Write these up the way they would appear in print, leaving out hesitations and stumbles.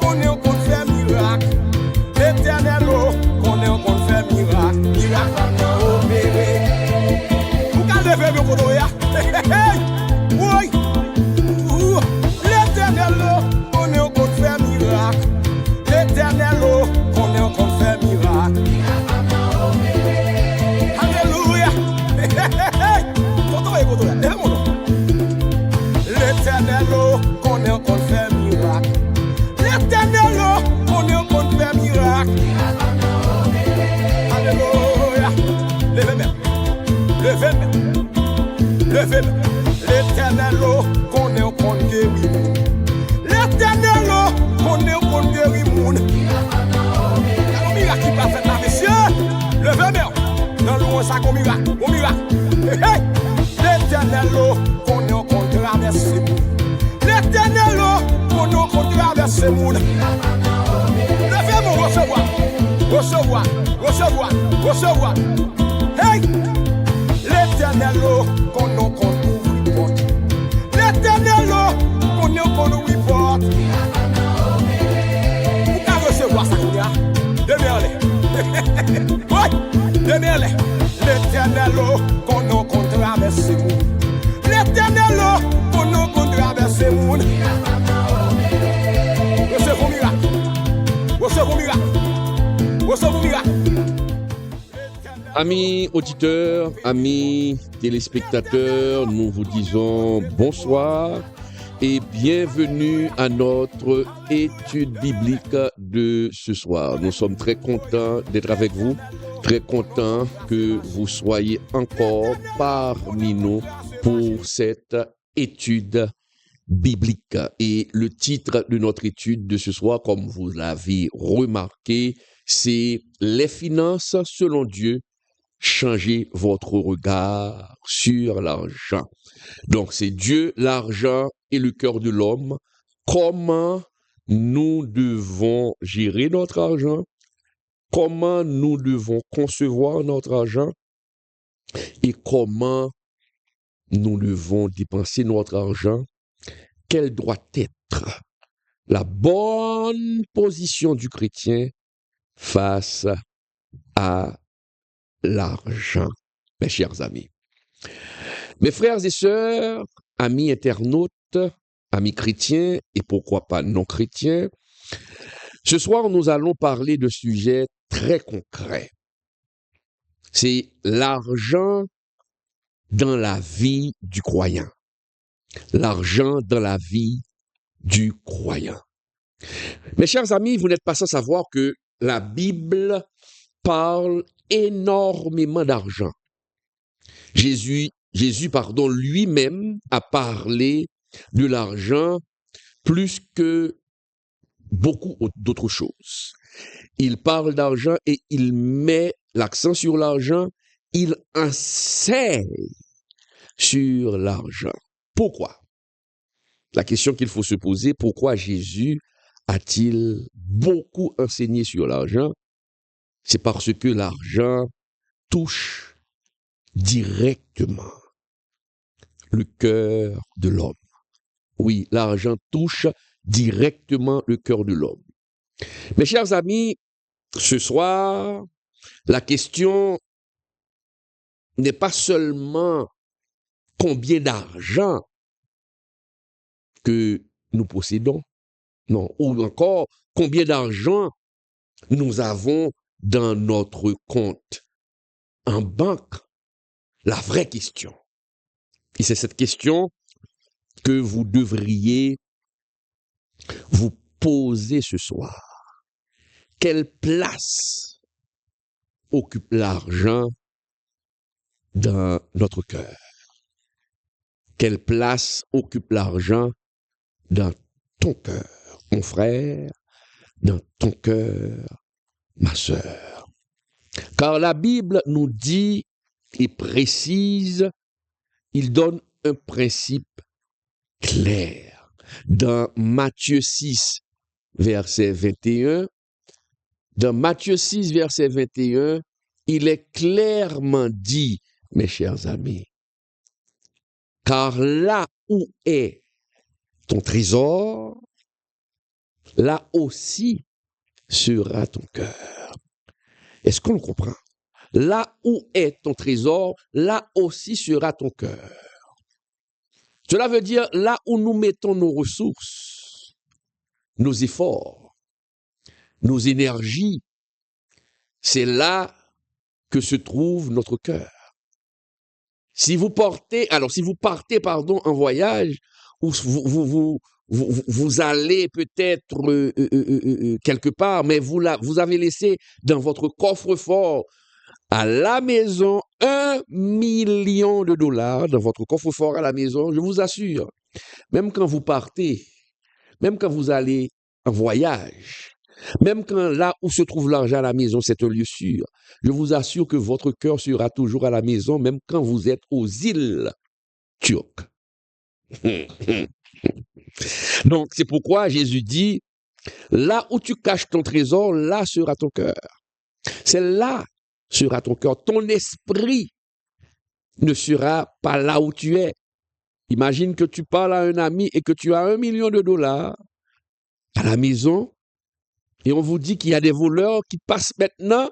qu'on est en compte faire miracle. L'éternel, qu'on est en compte faire miracle. Miracle va opérer. Vous allez lever le côté, oui. L'éternel, qu'on est en compte faire miracle. L'éternel, qu'on est en compte faire miracle. Alléluia. L'éternel, qu'on est en compte faire miracle. L'éternel, qu'on est en compte faire miracle. Alléluia. Levez-moi. Levez-moi. L'éternel, qu'on est en compte guérir. L'éternel, qu'on est en compte guérir. Il y a un miracle qui va faire là, messieurs. Levez-moi. Dans l'eau, ça comme miracle. Au miracle. L'éternel, qu'on est en compte traverser. L'éternel, qu'on est en compte traverser. Levez-moi, recevoir. Recevoir. Recevoir. Recevoir. Hey! L'éternel, qu'on est en compte ouvrir porte. L'éternel, qu'on est en compte ouvrir porte. Vous pouvez recevoir ça, qu'on y a. Demeurez. Oui, demeurez. L'éternel, qu'on est en compte traverser. L'éternel, qu'on est en compte traverser. Recevez vos miracles. Recevez vos miracles. Recevez vos miracles. Amis auditeurs, amis téléspectateurs, nous vous disons bonsoir et bienvenue à notre étude biblique de ce soir. Nous sommes très contents d'être avec vous, très contents que vous soyez encore parmi nous pour cette étude biblique. Et le titre de notre étude de ce soir, comme vous l'avez remarqué, c'est « Les finances selon Dieu ». Changez votre regard sur l'argent. Donc, c'est Dieu, l'argent et le cœur de l'homme. Comment nous devons gérer notre argent? Comment nous devons concevoir notre argent? Et comment nous devons dépenser notre argent? Quelle doit être la bonne position du chrétien face à l'argent, mes chers amis. Mes frères et sœurs, amis internautes, amis chrétiens et pourquoi pas non chrétiens, ce soir nous allons parler de sujets très concrets. C'est l'argent dans la vie du croyant. L'argent dans la vie du croyant. Mes chers amis, vous n'êtes pas sans savoir que la Bible parle énormément d'argent. Jésus, lui-même a parlé de l'argent plus que beaucoup d'autres choses. Il parle d'argent et il met l'accent sur l'argent, il enseigne sur l'argent. Pourquoi? La question qu'il faut se poser, pourquoi Jésus a-t-il beaucoup enseigné sur l'argent? C'est parce que l'argent touche directement le cœur de l'homme. Oui, l'argent touche directement le cœur de l'homme. Mes chers amis, ce soir, la question n'est pas seulement combien d'argent que nous possédons, non, ou encore combien d'argent nous avons dans notre compte en banque. La vraie question. Et c'est cette question que vous devriez vous poser ce soir. Quelle place occupe l'argent dans notre cœur? Quelle place occupe l'argent dans ton cœur, mon frère, dans ton cœur, ma sœur? Car la Bible nous dit et précise, il donne un principe clair. Dans Matthieu 6, verset 21, dans Matthieu 6, verset 21, il est clairement dit, mes chers amis, car là où est ton trésor, là aussi sera ton cœur. Est-ce qu'on le comprend? Là où est ton trésor, là aussi sera ton cœur. Cela veut dire là où nous mettons nos ressources, nos efforts, nos énergies, c'est là que se trouve notre cœur. Si vous partez en voyage, ou vous allez peut-être quelque part, mais vous avez laissé dans votre coffre-fort à la maison $1 million dans votre coffre-fort à la maison, je vous assure, même quand vous partez, même quand vous allez en voyage, même quand là où se trouve l'argent à la maison, c'est un lieu sûr, je vous assure que votre cœur sera toujours à la maison, même quand vous êtes aux îles turques. Donc, c'est pourquoi Jésus dit, là où tu caches ton trésor, là sera ton cœur. C'est là sera ton cœur. Ton esprit ne sera pas là où tu es. Imagine que tu parles à un ami et que tu as $1 million à la maison et on vous dit qu'il y a des voleurs qui passent maintenant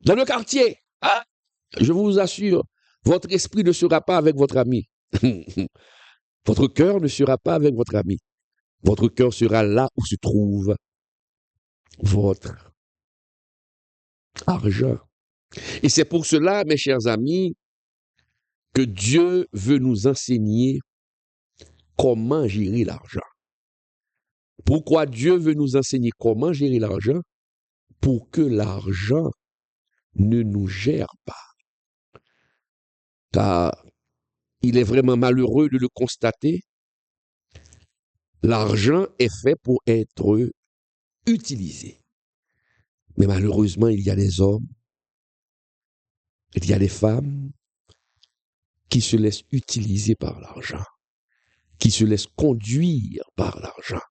dans le quartier. Ah, je vous assure, votre esprit ne sera pas avec votre ami. Votre cœur ne sera pas avec votre ami. Votre cœur sera là où se trouve votre argent. Et c'est pour cela, mes chers amis, que Dieu veut nous enseigner comment gérer l'argent. Pourquoi Dieu veut nous enseigner comment gérer l'argent? Pour que l'argent ne nous gère pas. Car il est vraiment malheureux de le constater. L'argent est fait pour être utilisé. Mais malheureusement, il y a des hommes, il y a des femmes qui se laissent utiliser par l'argent, qui se laissent conduire par l'argent.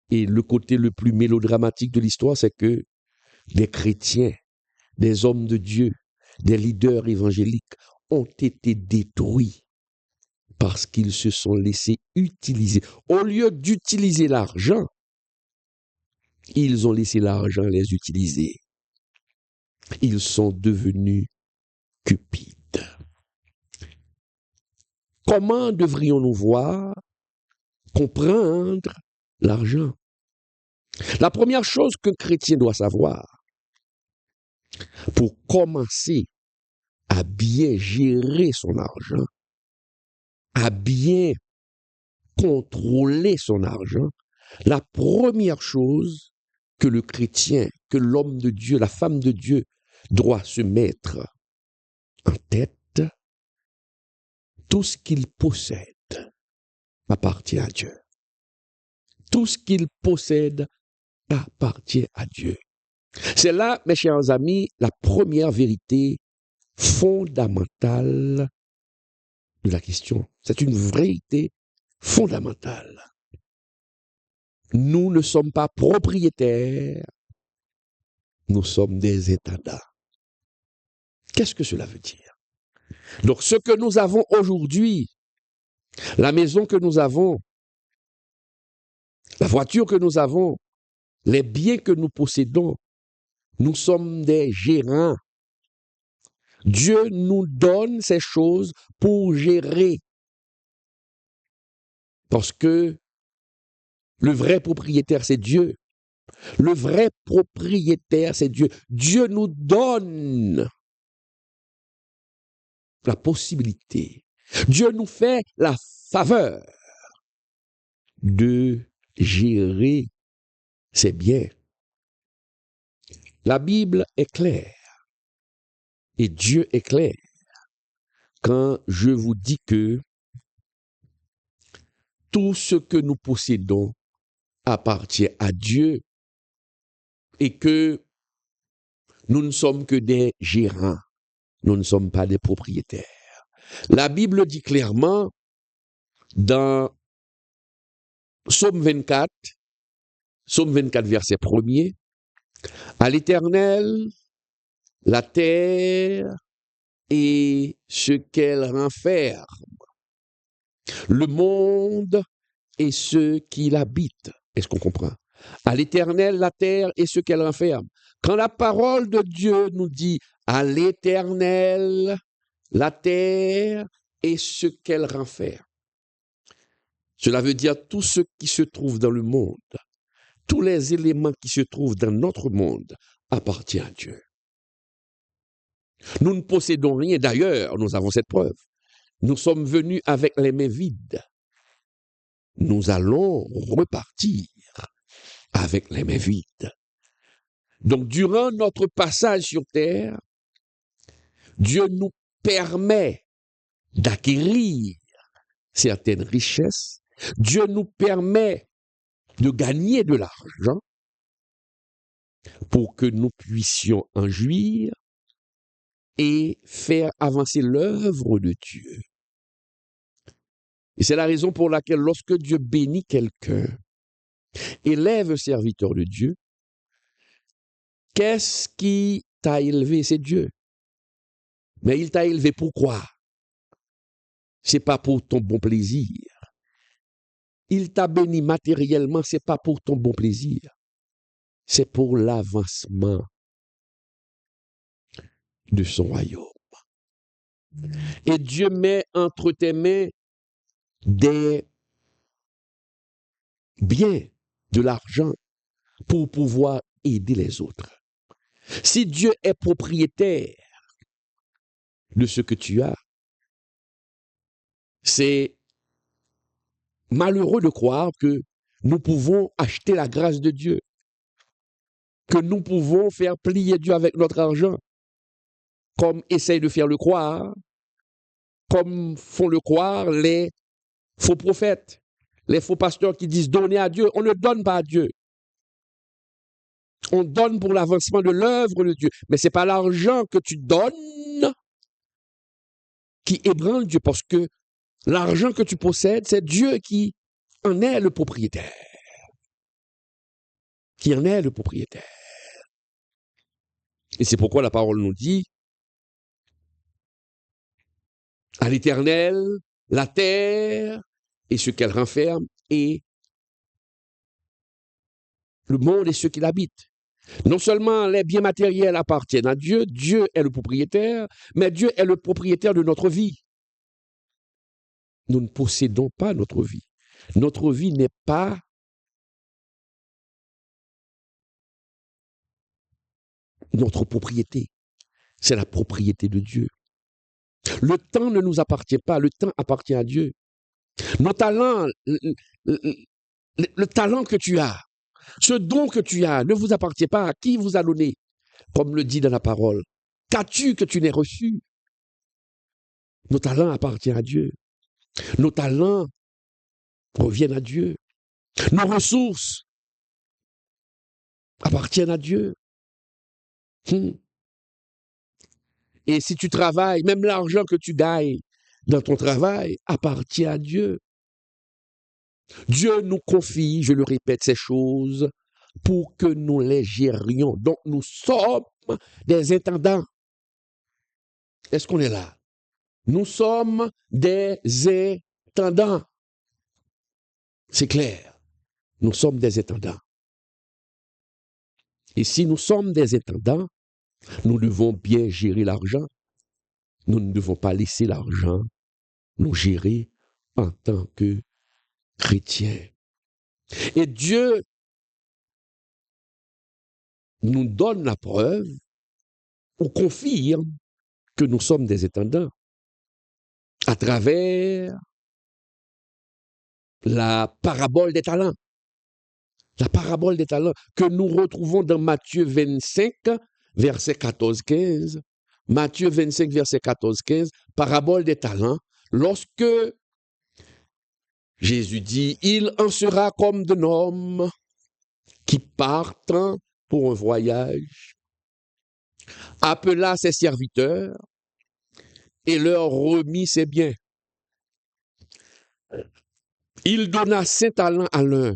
Et le côté le plus mélodramatique de l'histoire, c'est que des chrétiens, des hommes de Dieu, des leaders évangéliques ont été détruits parce qu'ils se sont laissés utiliser. Au lieu d'utiliser l'argent, ils ont laissé l'argent les utiliser. Ils sont devenus cupides. Comment devrions-nous voir, comprendre l'argent? La première chose qu'un chrétien doit savoir, pour commencer à bien gérer son argent, à bien contrôler son argent, la première chose que le chrétien, que l'homme de Dieu, la femme de Dieu doit se mettre en tête, tout ce qu'il possède appartient à Dieu. Tout ce qu'il possède appartient à Dieu. C'est là, mes chers amis, la première vérité fondamentale de la question. C'est une vérité fondamentale. Nous ne sommes pas propriétaires, nous sommes des intendants. Qu'est-ce que cela veut dire? Donc, ce que nous avons aujourd'hui, la maison que nous avons, la voiture que nous avons, les biens que nous possédons, nous sommes des gérants. Dieu nous donne ces choses pour gérer. Parce que le vrai propriétaire, c'est Dieu. Le vrai propriétaire, c'est Dieu. Dieu nous donne la possibilité. Dieu nous fait la faveur de gérer ses biens. La Bible est claire et Dieu est clair quand je vous dis que tout ce que nous possédons appartient à Dieu et que nous ne sommes que des gérants, nous ne sommes pas des propriétaires. La Bible dit clairement dans Psaume 24 verset 1er, à l'Éternel, la terre et ce qu'elle renferme, le monde et ceux qui l'habitent. Est-ce qu'on comprend? À l'Éternel, la terre et ce qu'elle renferme. Quand la parole de Dieu nous dit à l'Éternel, la terre et ce qu'elle renferme, cela veut dire tout ce qui se trouve dans le monde, tous les éléments qui se trouvent dans notre monde appartient à Dieu. Nous ne possédons rien, d'ailleurs, nous avons cette preuve. Nous sommes venus avec les mains vides. Nous allons repartir avec les mains vides. Donc, durant notre passage sur terre, Dieu nous permet d'acquérir certaines richesses. Dieu nous permet de gagner de l'argent pour que nous puissions en jouir et faire avancer l'œuvre de Dieu. Et c'est la raison pour laquelle lorsque Dieu bénit quelqu'un, élève un serviteur de Dieu, qu'est-ce qui t'a élevé? C'est Dieu. Mais il t'a élevé pourquoi? C'est pas pour ton bon plaisir. Il t'a béni matériellement, c'est pas pour ton bon plaisir. C'est pour l'avancement de son royaume. Et Dieu met entre tes mains des biens, de l'argent, pour pouvoir aider les autres. Si Dieu est propriétaire de ce que tu as, c'est malheureux de croire que nous pouvons acheter la grâce de Dieu, que nous pouvons faire plier Dieu avec notre argent, comme essayent de faire le croire, comme font le croire les faux prophètes, les faux pasteurs qui disent donner à Dieu. On ne donne pas à Dieu. On donne pour l'avancement de l'œuvre de Dieu. Mais ce n'est pas l'argent que tu donnes qui ébranle Dieu, parce que l'argent que tu possèdes, c'est Dieu qui en est le propriétaire. Qui en est le propriétaire. Et c'est pourquoi la parole nous dit à l'Éternel, la terre et ce qu'elle renferme, et le monde et ceux qui l'habitent. Non seulement les biens matériels appartiennent à Dieu, Dieu est le propriétaire, mais Dieu est le propriétaire de notre vie. Nous ne possédons pas notre vie. Notre vie n'est pas notre propriété. C'est la propriété de Dieu. Le temps ne nous appartient pas, le temps appartient à Dieu. Nos talents, le talent que tu as, ce don que tu as ne vous appartient pas. À qui vous a donné? Comme le dit dans la parole. Qu'as-tu que tu n'aies reçu? Nos talents appartiennent à Dieu. Nos talents reviennent à Dieu. Nos ressources appartiennent à Dieu. Et si tu travailles, même l'argent que tu gagnes dans ton travail appartient à Dieu. Dieu nous confie, je le répète, ces choses pour que nous les gérions. Donc nous sommes des intendants. Est-ce qu'on est là? Nous sommes des intendants. C'est clair. Nous sommes des intendants. Et si nous sommes des intendants, nous devons bien gérer l'argent. Nous ne devons pas laisser l'argent nous gérer en tant que chrétiens. Et Dieu nous donne la preuve ou confirme que nous sommes des intendants à travers la parabole des talents. La parabole des talents que nous retrouvons dans Matthieu 25, verset 14-15. Matthieu 25, verset 14-15, parabole des talents. Lorsque Jésus dit, il en sera comme d'un homme qui partent pour un voyage, appela ses serviteurs et leur remit ses biens. Il donna 5 talents à l'un,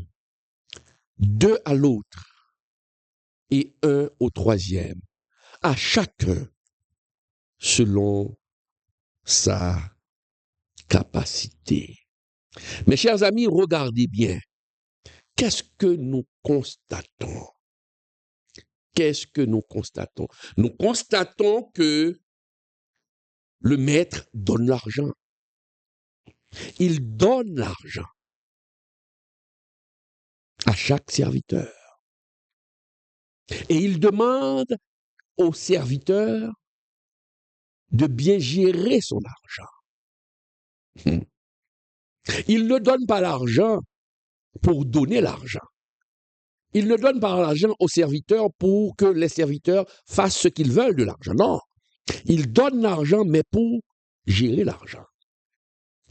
2 à l'autre et 1 au troisième, à chacun selon sa capacité. Mes chers amis, regardez bien. qu'est-ce que nous constatons? Qu'est-ce que nous constatons? Nous constatons que le maître donne l'argent. Il donne l'argent à chaque serviteur. Et il demande au serviteur de bien gérer son argent. Il ne donne pas l'argent pour donner l'argent. Il ne donne pas l'argent aux serviteurs pour que les serviteurs fassent ce qu'ils veulent de l'argent. Non. Il donne l'argent, mais pour gérer l'argent.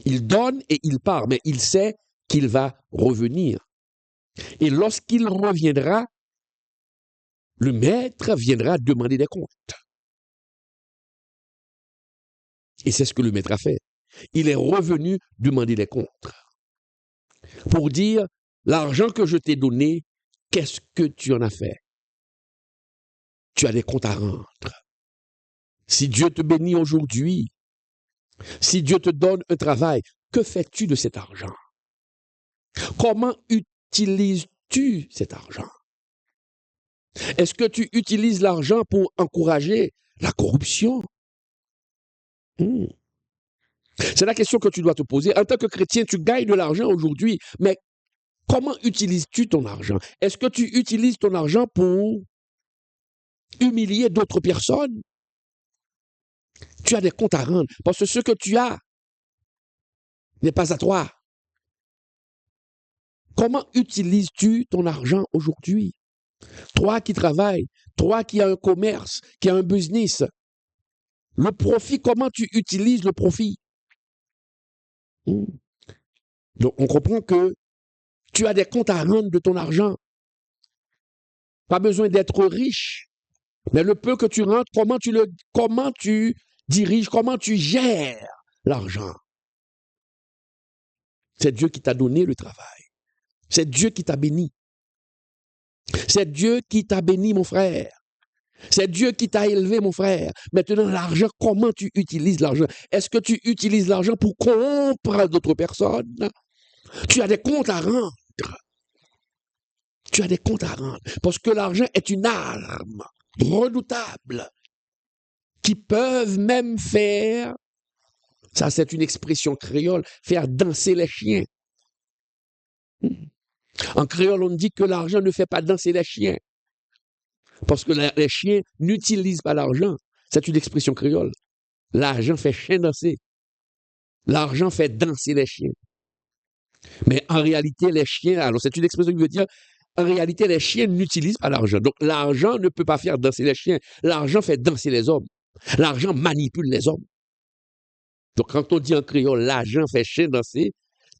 Il donne et il part, mais il sait qu'il va revenir. Et lorsqu'il reviendra, le maître viendra demander des comptes. Et c'est ce que le maître a fait. Il est revenu demander des comptes. Pour dire, l'argent que je t'ai donné, qu'est-ce que tu en as fait? Tu as des comptes à rendre. Si Dieu te bénit aujourd'hui, si Dieu te donne un travail, que fais-tu de cet argent? Comment utilises-tu cet argent? Est-ce que tu utilises l'argent pour encourager la corruption? C'est la question que tu dois te poser. En tant que chrétien, tu gagnes de l'argent aujourd'hui, mais comment utilises-tu ton argent? Est-ce que tu utilises ton argent pour humilier d'autres personnes? Tu as des comptes à rendre, parce que ce que tu as n'est pas à toi. Comment utilises-tu ton argent aujourd'hui? Toi qui travailles, toi qui as un commerce, qui as un business, le profit, comment tu utilises le profit? Donc, on comprend que tu as des comptes à rendre de ton argent. Pas besoin d'être riche, mais le peu que tu rentres, comment tu diriges, comment tu gères l'argent? C'est Dieu qui t'a donné le travail. C'est Dieu qui t'a béni. C'est Dieu qui t'a béni, mon frère. C'est Dieu qui t'a élevé, mon frère. Maintenant, l'argent, comment tu utilises l'argent? Est-ce que tu utilises l'argent pour corrompre d'autres personnes? Tu as des comptes à rendre. Tu as des comptes à rendre. Parce que l'argent est une arme redoutable qui peuvent même faire, ça c'est une expression créole, faire danser les chiens. En créole, on dit que l'argent ne fait pas danser les chiens. Parce que les chiens n'utilisent pas l'argent. C'est une expression créole. L'argent fait chien danser. L'argent fait danser les chiens. Mais en réalité, les chiens, alors c'est une expression qui veut dire, en réalité, les chiens n'utilisent pas l'argent. Donc l'argent ne peut pas faire danser les chiens. L'argent fait danser les hommes. L'argent manipule les hommes. Donc quand on dit en créole, l'argent fait chien danser,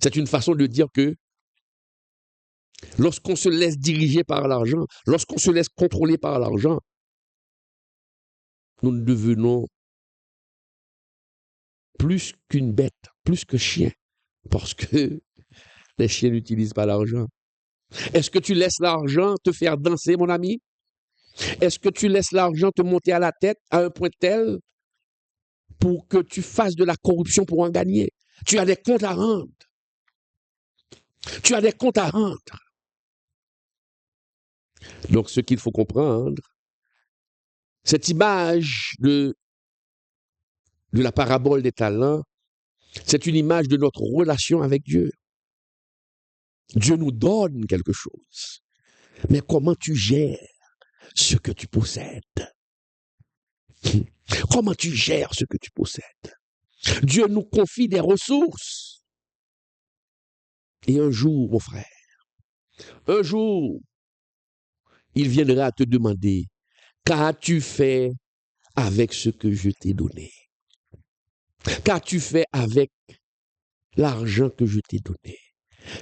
c'est une façon de dire que lorsqu'on se laisse diriger par l'argent, lorsqu'on se laisse contrôler par l'argent, nous devenons plus qu'une bête, plus que chien, parce que les chiens n'utilisent pas l'argent. Est-ce que tu laisses l'argent te faire danser, mon ami? Est-ce que tu laisses l'argent te monter à la tête à un point tel pour que tu fasses de la corruption pour en gagner? Tu as des comptes à rendre. Tu as des comptes à rendre. Donc, ce qu'il faut comprendre, cette image de la parabole des talents, c'est une image de notre relation avec Dieu. Dieu nous donne quelque chose. Mais comment tu gères ce que tu possèdes? Comment tu gères ce que tu possèdes? Dieu nous confie des ressources. Et un jour, mon frère, un jour, il viendra te demander, qu'as-tu fait avec ce que je t'ai donné? Qu'as-tu fait avec l'argent que je t'ai donné?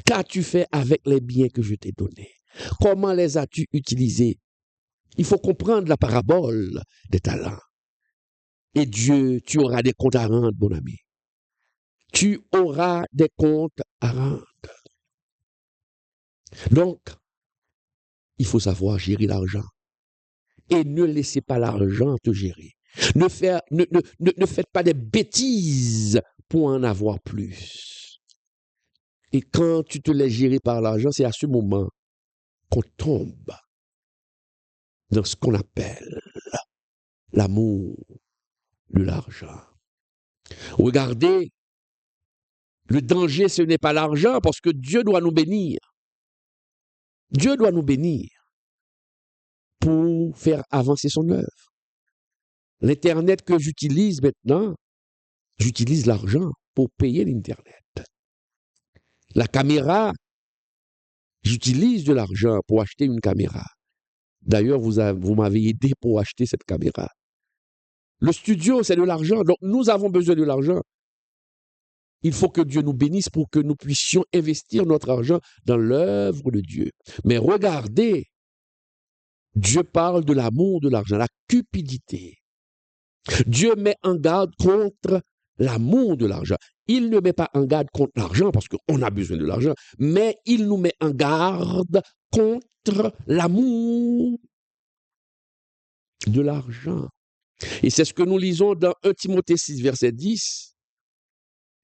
Qu'as-tu fait avec les biens que je t'ai donnés? Comment les as-tu utilisés? Il faut comprendre la parabole des talents. Et Dieu, tu auras des comptes à rendre, mon ami. Tu auras des comptes à rendre. Donc, il faut savoir gérer l'argent. Et ne laissez pas l'argent te gérer. Ne faites pas des bêtises pour en avoir plus. Et quand tu te laisses gérer par l'argent, c'est à ce moment qu'on tombe dans ce qu'on appelle l'amour de l'argent. Regardez, le danger, ce n'est pas l'argent, parce que Dieu doit nous bénir. Dieu doit nous bénir pour faire avancer son œuvre. L'Internet que j'utilise maintenant, j'utilise l'argent pour payer l'Internet. La caméra, j'utilise de l'argent pour acheter une caméra. D'ailleurs, vous m'avez aidé pour acheter cette caméra. Le studio, c'est de l'argent, donc nous avons besoin de l'argent. Il faut que Dieu nous bénisse pour que nous puissions investir notre argent dans l'œuvre de Dieu. Mais regardez, Dieu parle de l'amour de l'argent, la cupidité. Dieu met en garde contre l'amour de l'argent. Il ne met pas en garde contre l'argent parce qu'on a besoin de l'argent, mais il nous met en garde contre l'amour de l'argent. Et c'est ce que nous lisons dans 1 Timothée 6, verset 10.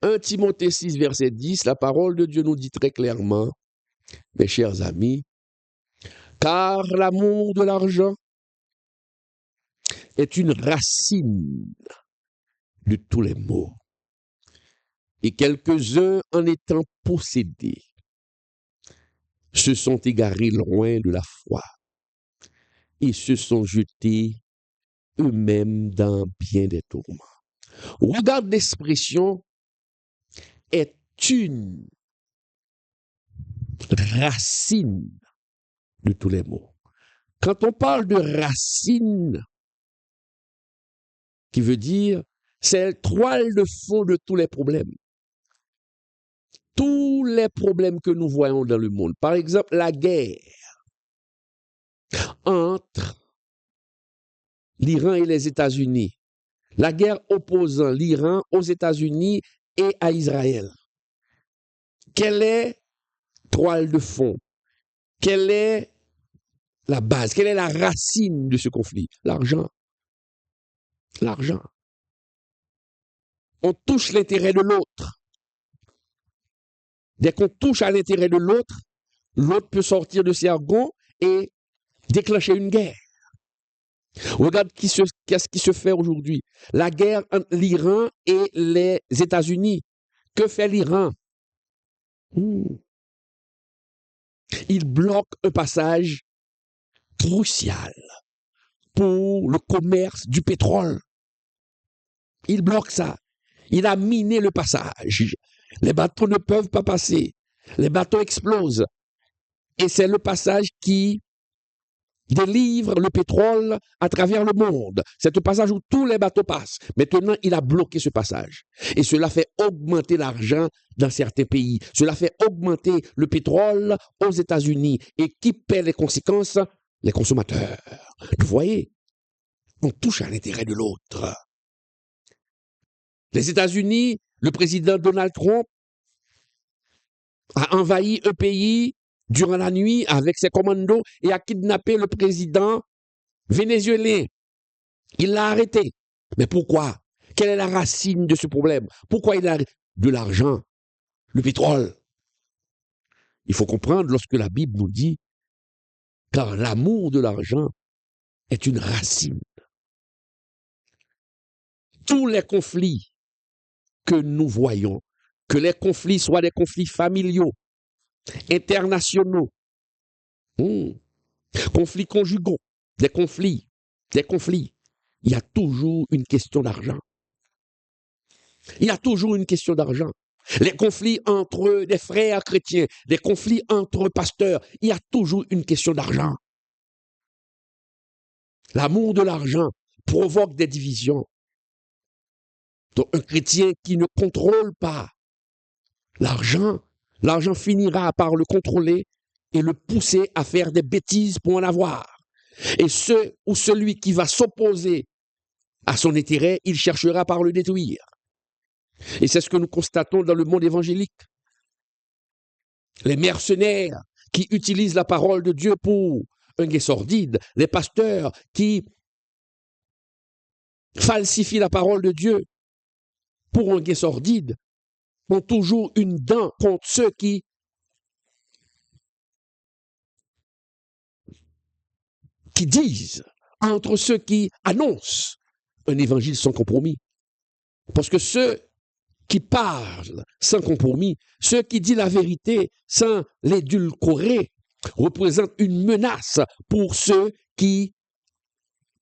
1 Timothée 6, verset 10, la parole de Dieu nous dit très clairement, mes chers amis, car l'amour de l'argent est une racine de tous les maux. Et quelques-uns, en étant possédés, se sont égarés loin de la foi et se sont jetés eux-mêmes dans bien des tourments. Regarde l'expression est une racine de tous les maux. Quand on parle de racine, qui veut dire c'est la toile de fond de tous les problèmes. Tous les problèmes que nous voyons dans le monde. Par exemple, la guerre entre l'Iran et les États-Unis. La guerre opposant l'Iran aux États-Unis et à Israël. Quelle est toile de fond? Quelle est la base? Quelle est la racine de ce conflit? L'argent. L'argent. On touche l'intérêt de l'autre. Dès qu'on touche à l'intérêt de l'autre, l'autre peut sortir de ses arguments et déclencher une guerre. Regarde qu'est-ce qui se fait aujourd'hui. La guerre entre l'Iran et les États-Unis. Que fait l'Iran? Il bloque un passage crucial pour le commerce du pétrole. Il bloque ça. Il a miné le passage. Les bateaux ne peuvent pas passer. Les bateaux explosent. Et c'est le passage qui délivre le pétrole à travers le monde. C'est le passage où tous les bateaux passent. Maintenant, il a bloqué ce passage. Et cela fait augmenter l'argent dans certains pays. Cela fait augmenter le pétrole aux États-Unis. Et qui paie les conséquences? Les consommateurs. Vous voyez, on touche à l'intérêt de l'autre. Les États-Unis, le président Donald Trump a envahi un pays durant la nuit avec ses commandos et a kidnappé le président vénézuélien. Il l'a arrêté. Mais pourquoi? Quelle est la racine de ce problème? Pourquoi il a de l'argent, le pétrole? Il faut comprendre lorsque la Bible nous dit car l'amour de l'argent est une racine. Tous les conflits que nous voyons, que les conflits soient des conflits familiaux, internationaux, conflits conjugaux, des conflits, il y a toujours une question d'argent. Il y a toujours une question d'argent. Les conflits entre des frères chrétiens, des conflits entre pasteurs, il y a toujours une question d'argent. L'amour de l'argent provoque des divisions. Donc, un chrétien qui ne contrôle pas l'argent finira par le contrôler et le pousser à faire des bêtises pour en avoir. Et celui qui va s'opposer à son intérêt, il cherchera par le détruire. Et c'est ce que nous constatons dans le monde évangélique. Les mercenaires qui utilisent la parole de Dieu pour un gain sordide, les pasteurs qui falsifient la parole de Dieu pour un gain sordide, ont toujours une dent contre ceux qui qui disent, entre ceux qui annoncent un évangile sans compromis. Parce que ceux qui parlent sans compromis, ceux qui disent la vérité sans l'édulcorer, représentent une menace pour ceux qui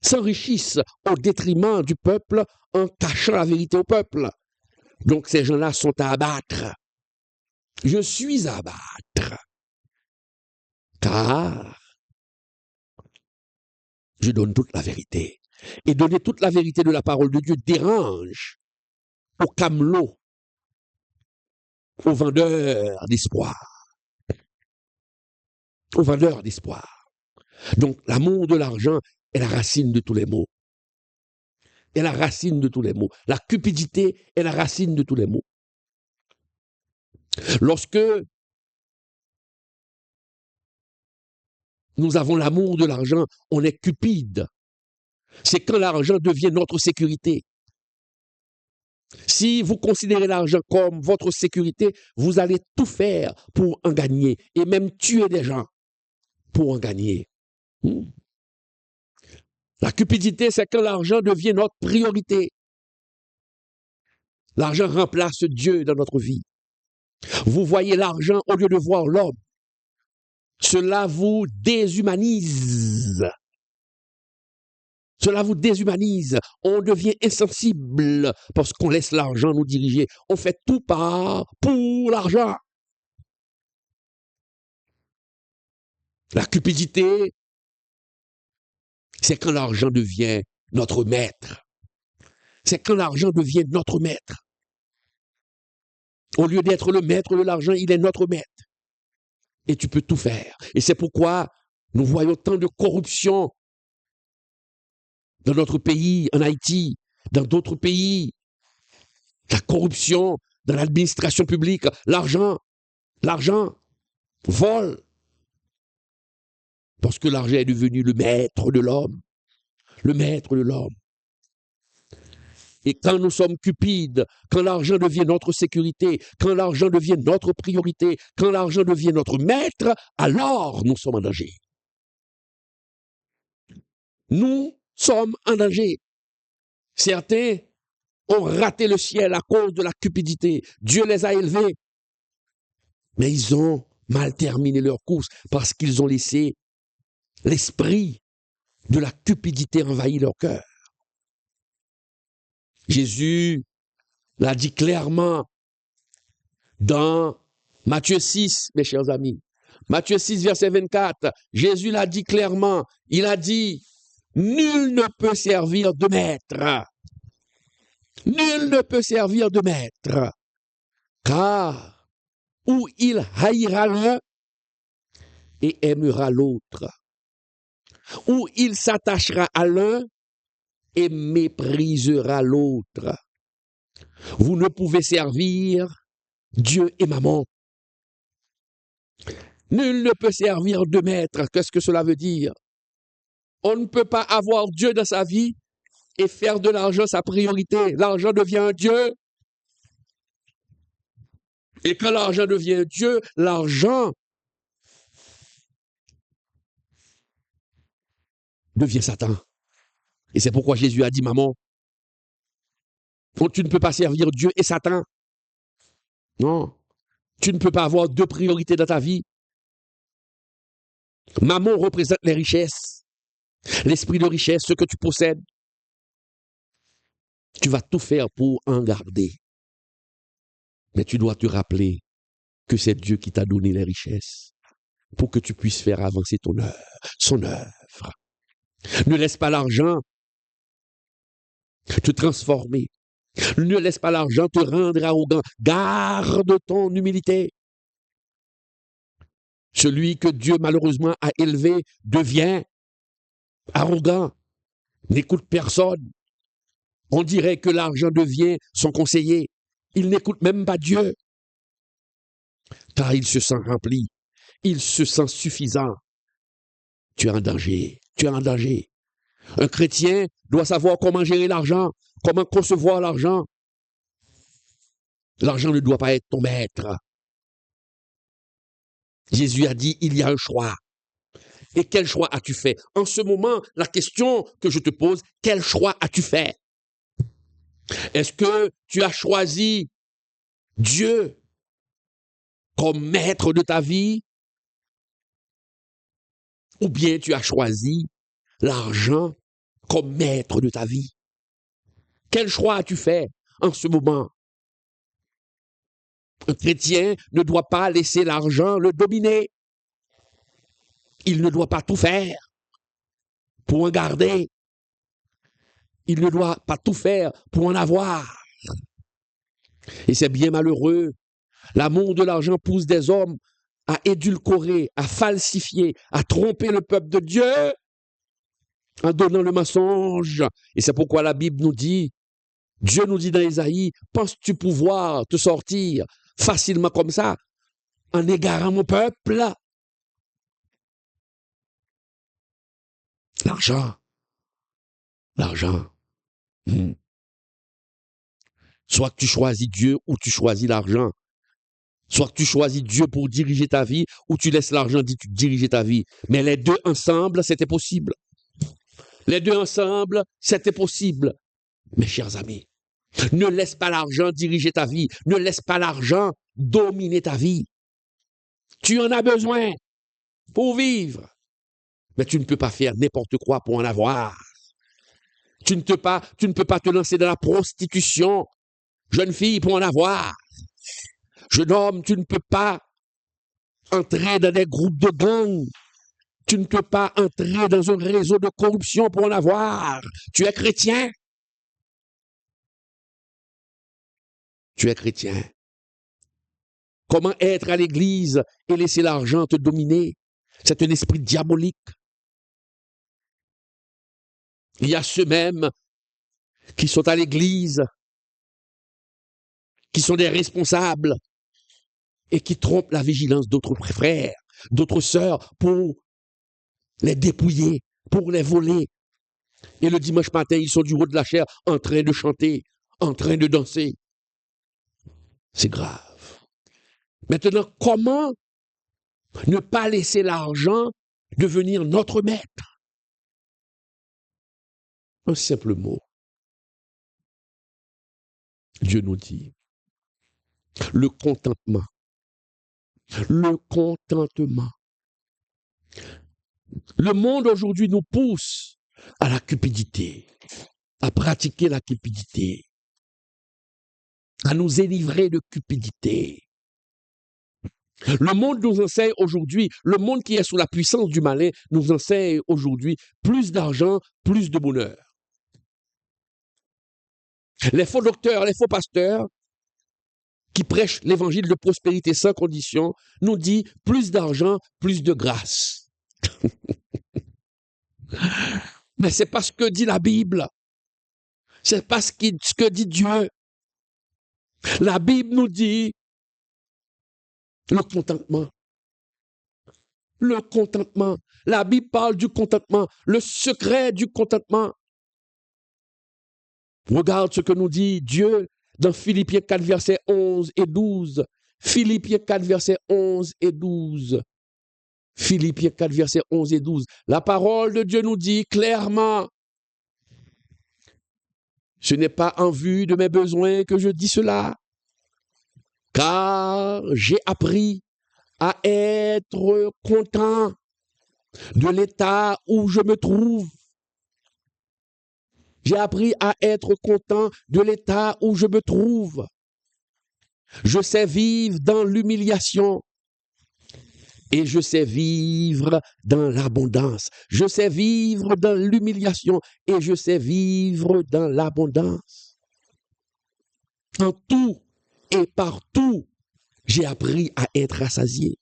s'enrichissent au détriment du peuple en cachant la vérité au peuple. Donc ces gens-là sont à abattre. Je suis à abattre. Car je donne toute la vérité. Et donner toute la vérité de la parole de Dieu dérange aux camelots, aux vendeurs d'espoir. Aux vendeurs d'espoir. Donc l'amour de l'argent est la racine de tous les maux. Est la racine de tous les maux. La cupidité est la racine de tous les maux. Lorsque nous avons l'amour de l'argent, on est cupide. C'est quand l'argent devient notre sécurité. Si vous considérez l'argent comme votre sécurité, vous allez tout faire pour en gagner et même tuer des gens pour en gagner. La cupidité, c'est quand l'argent devient notre priorité. L'argent remplace Dieu dans notre vie. Vous voyez l'argent au lieu de voir l'homme. Cela vous déshumanise. Cela vous déshumanise. On devient insensible parce qu'on laisse l'argent nous diriger. On fait tout pour l'argent. La cupidité, c'est quand l'argent devient notre maître. C'est quand l'argent devient notre maître. Au lieu d'être le maître de l'argent, il est notre maître. Et tu peux tout faire. Et c'est pourquoi nous voyons tant de corruption dans notre pays, en Haïti, dans d'autres pays. La corruption dans l'administration publique, l'argent vole. Parce que l'argent est devenu le maître de l'homme. Le maître de l'homme. Et quand nous sommes cupides, quand l'argent devient notre sécurité, quand l'argent devient notre priorité, quand l'argent devient notre maître, alors nous sommes en danger. Nous sommes en danger. Certains ont raté le ciel à cause de la cupidité. Dieu les a élevés. Mais ils ont mal terminé leur course parce qu'ils ont laissé l'esprit de la cupidité envahir leur cœur. Jésus l'a dit clairement dans Matthieu 6, mes chers amis. Matthieu 6, verset 24. Jésus l'a dit clairement. Il a dit, nul ne peut servir de maître. Nul ne peut servir de maître. Car ou il haïra l'un et aimera l'autre. Ou il s'attachera à l'un et méprisera l'autre. Vous ne pouvez servir Dieu et maman. Nul ne peut servir de maître. Qu'est-ce que cela veut dire? On ne peut pas avoir Dieu dans sa vie et faire de l'argent sa priorité. L'argent devient un Dieu. Et quand l'argent devient Dieu, l'argent devient Satan. Et c'est pourquoi Jésus a dit, maman, tu ne peux pas servir Dieu et Satan. Non. Tu ne peux pas avoir deux priorités dans ta vie. Maman représente les richesses, l'esprit de richesse, ce que tu possèdes. Tu vas tout faire pour en garder. Mais tu dois te rappeler que c'est Dieu qui t'a donné les richesses pour que tu puisses faire avancer son œuvre. Ne laisse pas l'argent te transformer. Ne laisse pas l'argent te rendre arrogant. Garde ton humilité. Celui que Dieu malheureusement a élevé devient arrogant, n'écoute personne. On dirait que l'argent devient son conseiller. Il n'écoute même pas Dieu. Car il se sent rempli. Il se sent suffisant. Tu es en danger. Tu es en danger. Un chrétien doit savoir comment gérer l'argent, comment concevoir l'argent. L'argent ne doit pas être ton maître. Jésus a dit, il y a un choix. Et quel choix as-tu fait? En ce moment, la question que je te pose, quel choix as-tu fait? Est-ce que tu as choisi Dieu comme maître de ta vie? Ou bien tu as choisi l'argent comme maître de ta vie? Quel choix as-tu fait en ce moment? Un chrétien ne doit pas laisser l'argent le dominer. Il ne doit pas tout faire pour en garder. Il ne doit pas tout faire pour en avoir. Et c'est bien malheureux. L'amour de l'argent pousse des hommes à édulcorer, à falsifier, à tromper le peuple de Dieu en donnant le mensonge. Et c'est pourquoi la Bible nous dit, Dieu nous dit dans Ésaïe, penses-tu pouvoir te sortir facilement comme ça en égarant mon peuple? L'argent. L'argent. Soit que tu choisis Dieu ou tu choisis l'argent. Soit que tu choisis Dieu pour diriger ta vie ou tu laisses l'argent diriger ta vie. Mais les deux ensemble, c'était possible. Les deux ensemble, c'était possible. Mes chers amis, ne laisse pas l'argent diriger ta vie. Ne laisse pas l'argent dominer ta vie. Tu en as besoin pour vivre. Mais tu ne peux pas faire n'importe quoi pour en avoir. Tu ne peux pas te lancer dans la prostitution, jeune fille, pour en avoir. Jeune homme, tu ne peux pas entrer dans des groupes de gangs. Tu ne peux pas entrer dans un réseau de corruption pour en avoir. Tu es chrétien. Tu es chrétien. Comment être à l'église et laisser l'argent te dominer? C'est un esprit diabolique. Il y a ceux-mêmes qui sont à l'église, qui sont des responsables et qui trompent la vigilance d'autres frères, d'autres sœurs pour les dépouiller, pour les voler. Et le dimanche matin, ils sont du haut de la chair en train de chanter, en train de danser. C'est grave. Maintenant, comment ne pas laisser l'argent devenir notre maître? Un simple mot. Dieu nous dit, le contentement. Le contentement. Le monde aujourd'hui nous pousse à la cupidité, à pratiquer la cupidité, à nous délivrer de cupidité. Le monde nous enseigne aujourd'hui, le monde qui est sous la puissance du malin nous enseigne aujourd'hui plus d'argent, plus de bonheur. Les faux docteurs, les faux pasteurs qui prêchent l'évangile de prospérité sans condition nous disent plus d'argent, plus de grâce. Mais c'est pas ce que dit la Bible. C'est pas ce que dit Dieu. La Bible nous dit le contentement. Le contentement. La Bible parle du contentement. Le secret du contentement. Regarde ce que nous dit Dieu dans Philippiens 4, versets 11 et 12. Philippiens 4, versets 11 et 12. Philippiens 4, versets 11 et 12. La parole de Dieu nous dit clairement, ce n'est pas en vue de mes besoins que je dis cela, car j'ai appris à être content de l'état où je me trouve. J'ai appris à être content de l'état où je me trouve. Je sais vivre dans l'humiliation et je sais vivre dans l'abondance. Je sais vivre dans l'humiliation et je sais vivre dans l'abondance. En tout et partout, j'ai appris à être rassasié.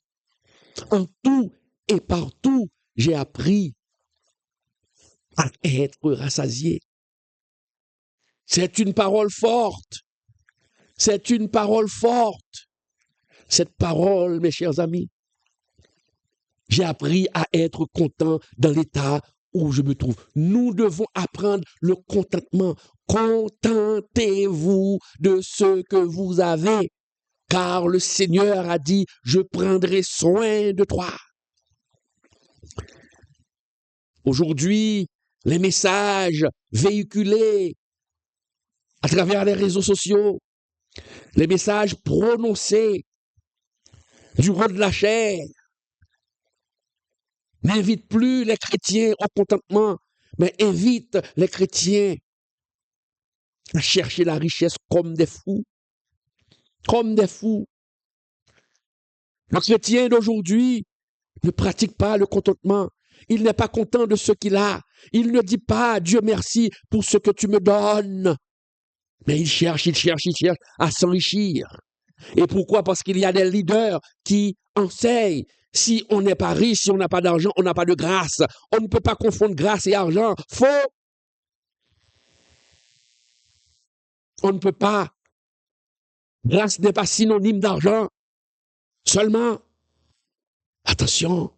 En tout et partout, j'ai appris à être rassasié. C'est une parole forte. C'est une parole forte. Cette parole, mes chers amis, j'ai appris à être content dans l'état où je me trouve. Nous devons apprendre le contentement. Contentez-vous de ce que vous avez, car le Seigneur a dit, je prendrai soin de toi. Aujourd'hui, les messages véhiculés à travers les réseaux sociaux, les messages prononcés du roi de la chair n'invitent plus les chrétiens au contentement, mais invitent les chrétiens à chercher la richesse comme des fous. Comme des fous. Le chrétien d'aujourd'hui ne pratique pas le contentement. Il n'est pas content de ce qu'il a. Il ne dit pas Dieu merci pour ce que tu me donnes. Mais il cherche à s'enrichir. Et pourquoi? Parce qu'il y a des leaders qui enseignent. Si on n'est pas riche, si on n'a pas d'argent, on n'a pas de grâce. On ne peut pas confondre grâce et argent. Faux. On ne peut pas. Grâce n'est pas synonyme d'argent. Seulement, attention.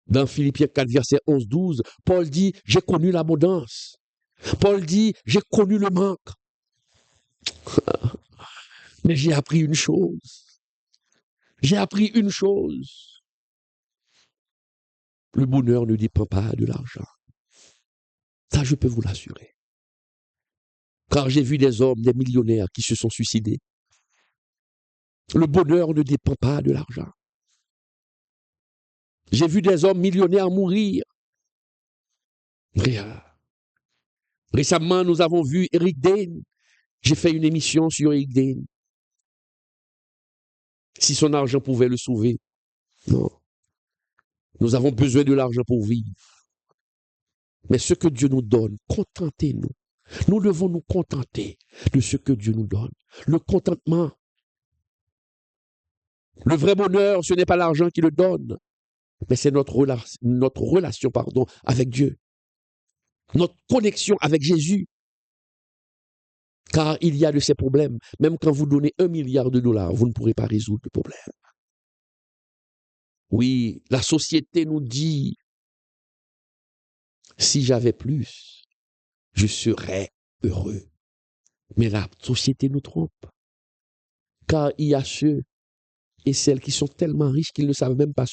Dans Philippiens 4, verset 11-12, Paul dit, j'ai connu l'abondance. Paul dit, j'ai connu le manque. Mais j'ai appris une chose. J'ai appris une chose. Le bonheur ne dépend pas de l'argent. Ça, je peux vous l'assurer. Car j'ai vu des hommes, des millionnaires qui se sont suicidés. Le bonheur ne dépend pas de l'argent. J'ai vu des hommes millionnaires mourir. Récemment, nous avons vu Eric Dane. J'ai fait une émission sur Eric Dane. Si son argent pouvait le sauver. Non. Nous avons besoin de l'argent pour vivre. Mais ce que Dieu nous donne, contentez-nous. Nous devons nous contenter de ce que Dieu nous donne. Le contentement. Le vrai bonheur, ce n'est pas l'argent qui le donne, mais c'est notre relation avec Dieu. Notre connexion avec Jésus. Car il y a de ces problèmes. Même quand vous donnez $1 milliard, vous ne pourrez pas résoudre le problème. Oui, la société nous dit, si j'avais plus, je serais heureux. Mais la société nous trompe. Car il y a ceux et celles qui sont tellement riches qu'ils ne savent même pas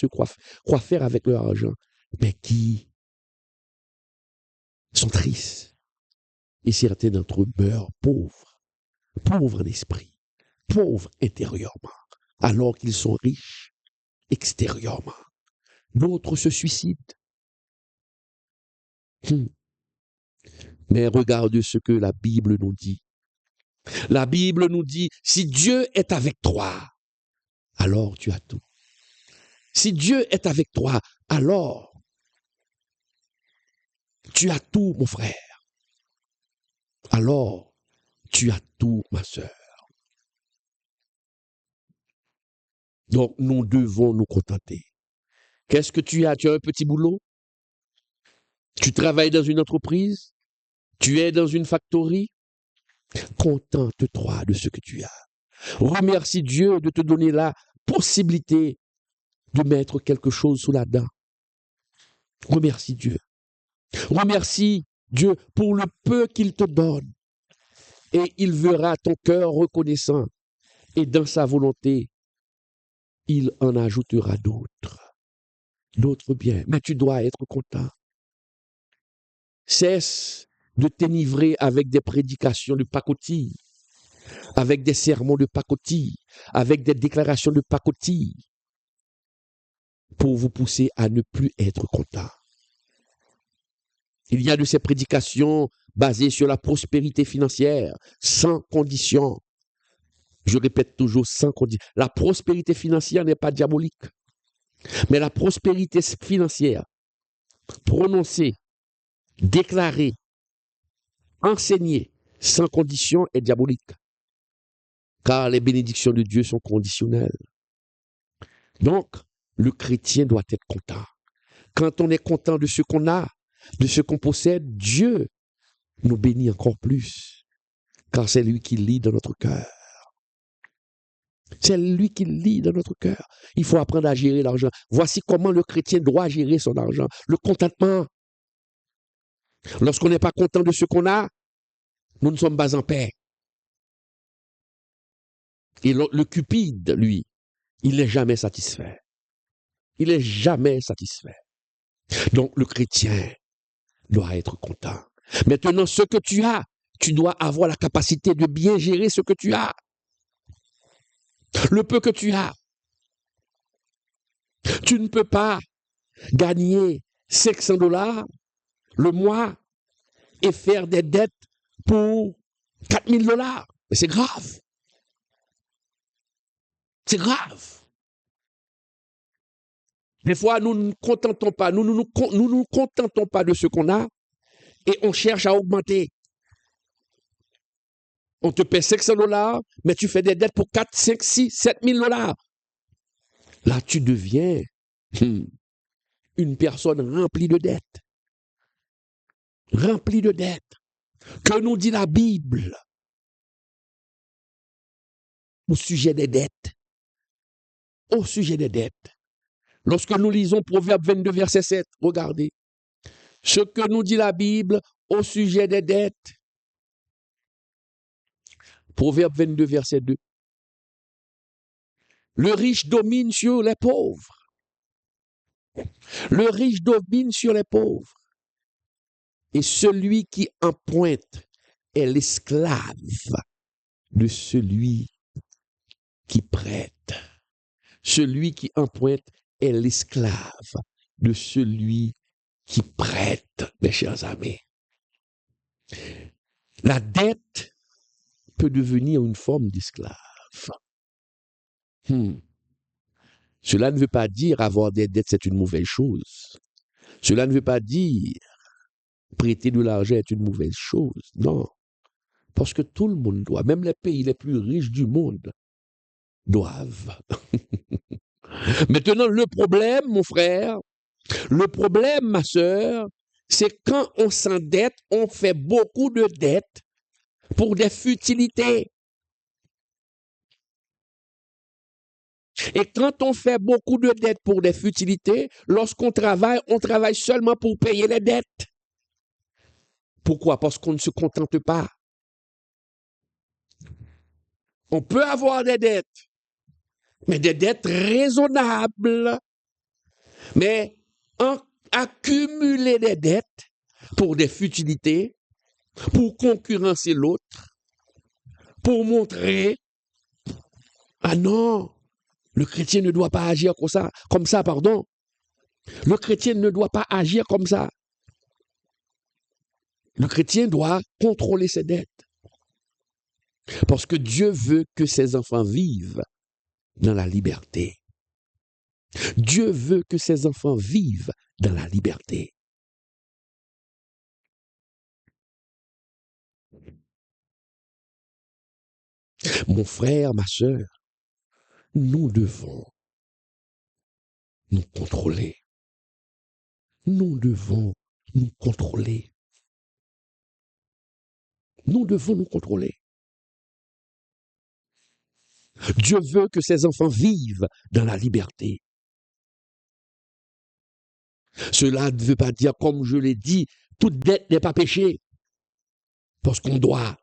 quoi faire avec leur argent, mais qui sont tristes. Et certains d'entre eux meurent pauvres en esprit, pauvres intérieurement, alors qu'ils sont riches extérieurement. D'autres se suicident. Mais regarde ce que la Bible nous dit. La Bible nous dit, si Dieu est avec toi, alors tu as tout. Si Dieu est avec toi, alors tu as tout, mon frère. Alors tu as tout, ma sœur. Donc nous devons nous contenter. Qu'est-ce que tu as? Tu as un petit boulot? Tu travailles dans une entreprise? Tu es dans une factory? Contente-toi de ce que tu as. Remercie Dieu de te donner la possibilité de mettre quelque chose sous la dent. Remercie Dieu. Remercie Dieu pour le peu qu'il te donne. Et il verra ton cœur reconnaissant. Et dans sa volonté, il en ajoutera d'autres biens. Mais tu dois être content. Cesse de t'enivrer avec des prédications de pacotille, avec des sermons de pacotille, avec des déclarations de pacotille, pour vous pousser à ne plus être content. Il y a de ces prédications basées sur la prospérité financière, sans condition. Je répète toujours, sans condition. La prospérité financière n'est pas diabolique, mais la prospérité financière, prononcée, déclarée, enseignée, sans condition, est diabolique. Car les bénédictions de Dieu sont conditionnelles. Donc, le chrétien doit être content. Quand on est content de ce qu'on a, de ce qu'on possède, Dieu nous bénit encore plus. Car c'est lui qui lit dans notre cœur. C'est lui qui lit dans notre cœur. Il faut apprendre à gérer l'argent. Voici comment le chrétien doit gérer son argent. Le contentement. Lorsqu'on n'est pas content de ce qu'on a, nous ne sommes pas en paix. Et le cupide, lui, il n'est jamais satisfait. Il n'est jamais satisfait. Donc, le chrétien doit être content. Maintenant, ce que tu as, tu dois avoir la capacité de bien gérer ce que tu as. Le peu que tu as. Tu ne peux pas gagner $500 le mois et faire des dettes pour $4 000. Mais c'est grave. C'est grave. Des fois, nous ne nous contentons pas, nous contentons pas de ce qu'on a et on cherche à augmenter. On te paie $500, mais tu fais des dettes pour 4, 5, 6, $7 000. Là, tu deviens une personne remplie de dettes. Remplie de dettes. Que nous dit la Bible au sujet des dettes? Au sujet des dettes. Lorsque nous lisons Proverbe 22, verset 7, regardez. Ce que nous dit la Bible au sujet des dettes. Proverbe 22, verset 2. Le riche domine sur les pauvres. Le riche domine sur les pauvres. Et celui qui emprunte est l'esclave de celui qui prête. Celui qui emprunte est l'esclave de celui qui prête, mes chers amis. La dette peut devenir une forme d'esclave. Cela ne veut pas dire avoir des dettes, c'est une mauvaise chose. Cela ne veut pas dire prêter de l'argent est une mauvaise chose. Non. Parce que tout le monde doit, même les pays les plus riches du monde, doivent. Maintenant, le problème, mon frère, le problème, ma sœur, c'est quand on s'endette, on fait beaucoup de dettes pour des futilités. Et quand on fait beaucoup de dettes pour des futilités, lorsqu'on travaille, on travaille seulement pour payer les dettes. Pourquoi? Parce qu'on ne se contente pas. On peut avoir des dettes, mais des dettes raisonnables. Mais accumuler des dettes pour des futilités, pour concurrencer l'autre, pour montrer, ah non, le chrétien ne doit pas agir comme ça, pardon. Le chrétien ne doit pas agir comme ça. Le chrétien doit contrôler ses dettes. Parce que Dieu veut que ses enfants vivent dans la liberté. Dieu veut que ses enfants vivent dans la liberté. Mon frère, ma sœur, nous devons nous contrôler. Nous devons nous contrôler. Nous devons nous contrôler. Dieu veut que ses enfants vivent dans la liberté. Cela ne veut pas dire, comme je l'ai dit, toute dette n'est pas péché. Parce qu'on doit.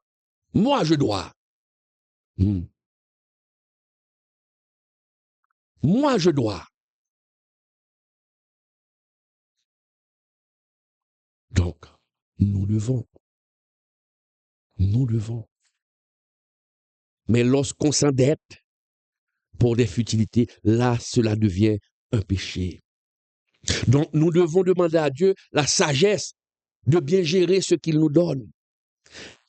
Moi, je dois. Moi, je dois. Donc, nous devons. Nous devons. Mais lorsqu'on s'endette pour des futilités, là, cela devient un péché. Donc, nous devons demander à Dieu la sagesse de bien gérer ce qu'il nous donne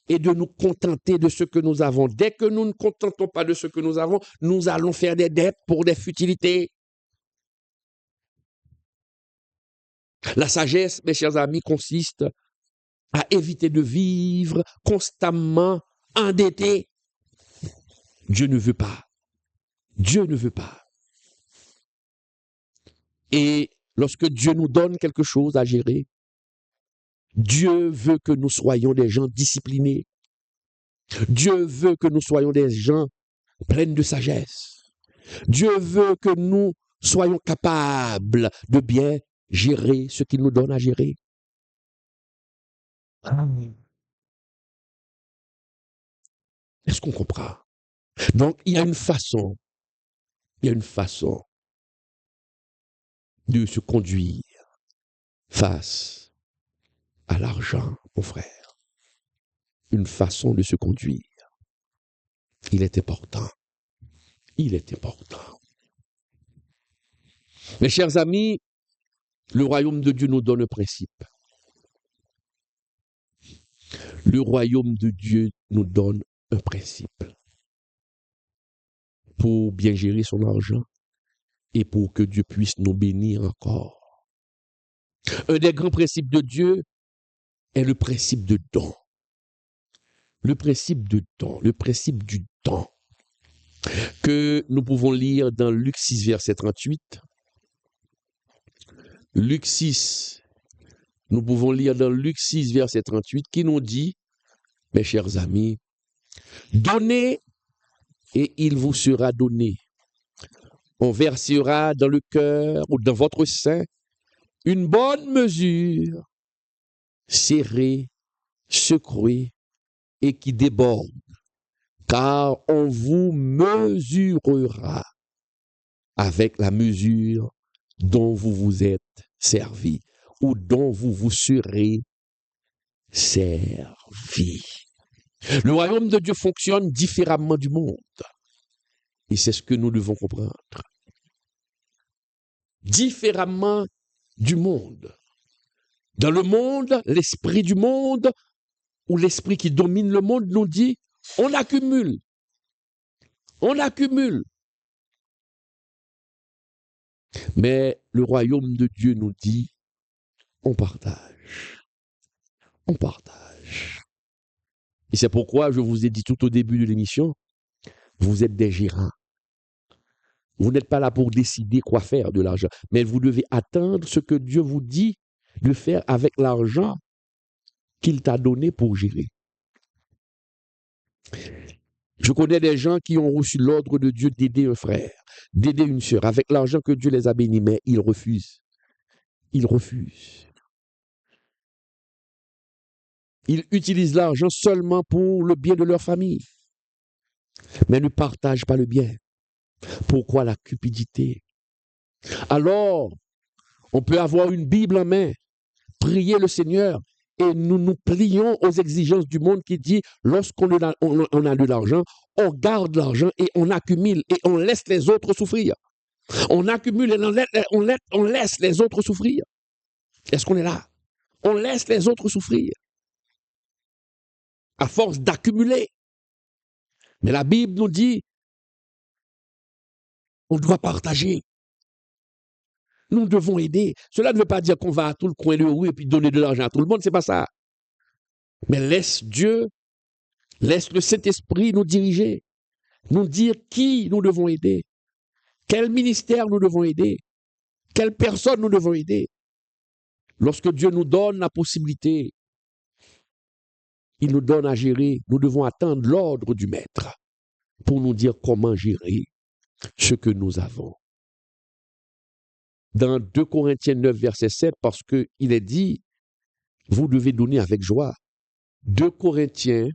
et de nous contenter de ce que nous avons. Dès que nous ne contentons pas de ce que nous avons, nous allons faire des dettes pour des futilités. La sagesse, mes chers amis, consiste à éviter de vivre constamment endetté. Dieu ne veut pas. Dieu ne veut pas. Et lorsque Dieu nous donne quelque chose à gérer, Dieu veut que nous soyons des gens disciplinés. Dieu veut que nous soyons des gens pleins de sagesse. Dieu veut que nous soyons capables de bien gérer ce qu'il nous donne à gérer. Est-ce qu'on comprend? Donc, il y a une façon de se conduire face à l'argent, mon frère. Une façon de se conduire. Il est important. Il est important. Mes chers amis, le royaume de Dieu nous donne un principe. Le royaume de Dieu nous donne un principe pour bien gérer son argent et pour que Dieu puisse nous bénir encore. Un des grands principes de Dieu est le principe de don. Le principe de don, le principe du don, que nous pouvons lire dans Luc 6, verset 38. Luc 6, nous pouvons lire dans Luc 6, verset 38, qui nous dit, mes chers amis, donnez et il vous sera donné. On versera dans le cœur ou dans votre sein une bonne mesure, serrée, secouée et qui déborde, car on vous mesurera avec la mesure dont vous vous êtes servi ou dont vous vous serez servi. Le royaume de Dieu fonctionne différemment du monde. Et c'est ce que nous devons comprendre. Différemment du monde. Dans le monde, l'esprit du monde, ou l'esprit qui domine le monde, nous dit, on accumule. On accumule. Mais le royaume de Dieu nous dit, on partage. On partage. Et c'est pourquoi je vous ai dit tout au début de l'émission, vous êtes des gérants. Vous n'êtes pas là pour décider quoi faire de l'argent, mais vous devez attendre ce que Dieu vous dit de faire avec l'argent qu'il t'a donné pour gérer. Je connais des gens qui ont reçu l'ordre de Dieu d'aider un frère, d'aider une sœur, avec l'argent que Dieu les a bénis, mais ils refusent. Ils refusent. Ils utilisent l'argent seulement pour le bien de leur famille, mais ne partagent pas le bien. Pourquoi la cupidité? Alors, on peut avoir une Bible en main, prier le Seigneur, et nous nous plions aux exigences du monde qui dit, lorsqu'on a de l'argent, on garde l'argent et on accumule et on laisse les autres souffrir. On accumule et on laisse les autres souffrir. Est-ce qu'on est là? On laisse les autres souffrir. À force d'accumuler. Mais la Bible nous dit, on doit partager. Nous devons aider. Cela ne veut pas dire qu'on va à tout le coin de rue et puis donner de l'argent à tout le monde, c'est pas ça. Mais laisse Dieu, laisse le Saint-Esprit nous diriger, nous dire qui nous devons aider, quel ministère nous devons aider, quelle personne nous devons aider. Lorsque Dieu nous donne la possibilité, il nous donne à gérer, nous devons attendre l'ordre du Maître pour nous dire comment gérer ce que nous avons. Dans 2 Corinthiens 9, verset 7, parce qu'il est dit, vous devez donner avec joie. 2 Corinthiens